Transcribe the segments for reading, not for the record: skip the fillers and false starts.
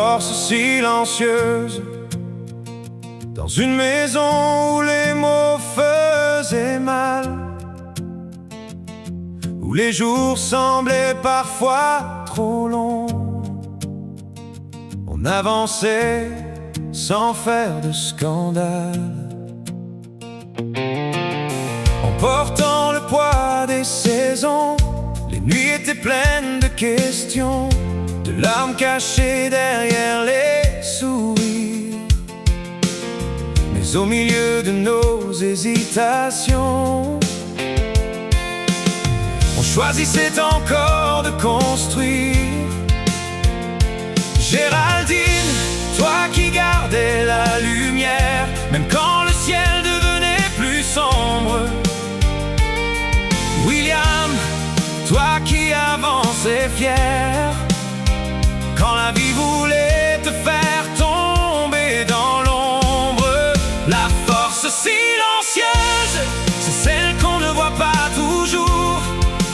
force silencieuse, dans une maison où les mots faisaient mal, où les jours semblaient parfois trop longs. On avançait sans faire de scandale, en portant le poids des saisons. Les nuits étaient pleines de questions, de larmes cachées derrière les sourires. Mais au milieu de nos hésitations, on choisissait encore de construire. Géraldine, toi qui gardais la lumière, même quand le ciel devenait plus sombre. William, toi qui avançais fier, quand la vie voulait te faire tomber dans l'ombre. La force silencieuse, c'est celle qu'on ne voit pas toujours,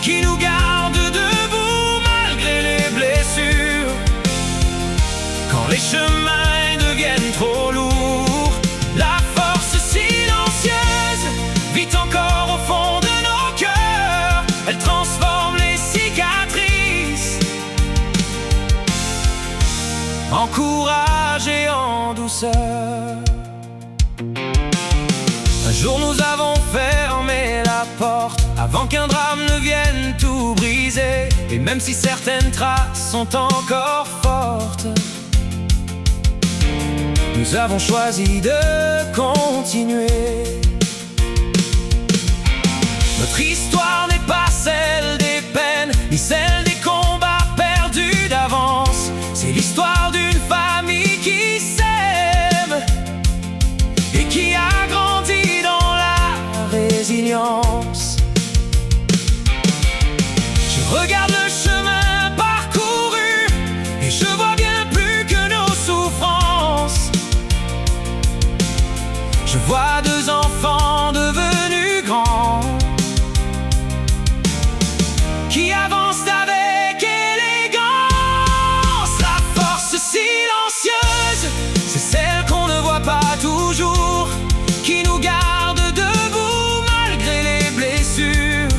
qui nous garde debout malgré les blessures. Quand les chemins deviennent trop lourds, la force silencieuse vit encore au fond de nos cœurs. Elle transforme les cicatrices en courage et en douceur. Un jour nous avons fermé la porte avant qu'un drame ne vienne tout briser. Et même si certaines traces sont encore fortes, nous avons choisi de continuer. Notre histoire n'est pas celle des peines, ni celle des combats perdus d'avance. C'est l'histoire d'une famille qui s'aime et qui a grandi dans la résilience. Je regarde le chemin parcouru et je vois bien plus que nos souffrances. Je vois deux enfants devenus grands, qui avancent avec élégance. La force silencieuse, c'est celle qu'on ne voit pas toujours, qui nous garde debout malgré les blessures.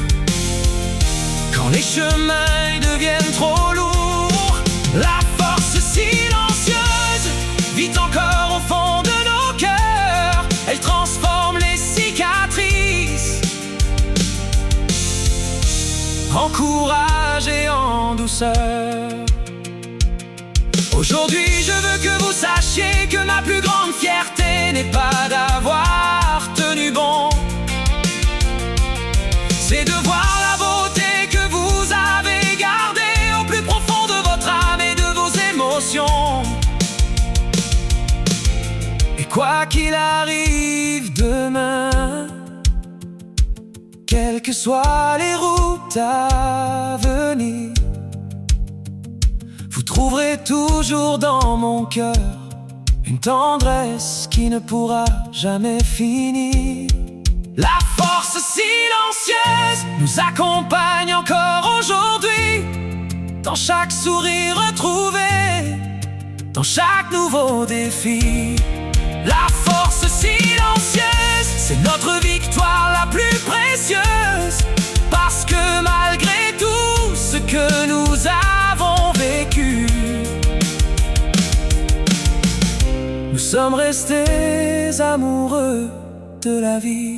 Quand les chemins deviennent trop lourds, la force silencieuse vit encore au fond de nos cœurs. Elle transforme les cicatrices en courage et en douceur. Aujourd'hui, je veux que vous sachiez que ma plus grande fierté n'est pas d'avoir tenu bon, c'est de voir la beauté que vous avez gardée au plus profond de votre âme et de vos émotions. Et quoi qu'il arrive demain, quelles que soient les routes à venir, vous trouverez toujours dans mon cœur une tendresse qui ne pourra jamais finir. La force silencieuse nous accompagne encore aujourd'hui, dans chaque sourire retrouvé, dans chaque nouveau défi. La force silencieuse, c'est notre victoire la plus précieuse, parce que malgré tout ce que nous avons vécu, nous sommes restés amoureux de la vie.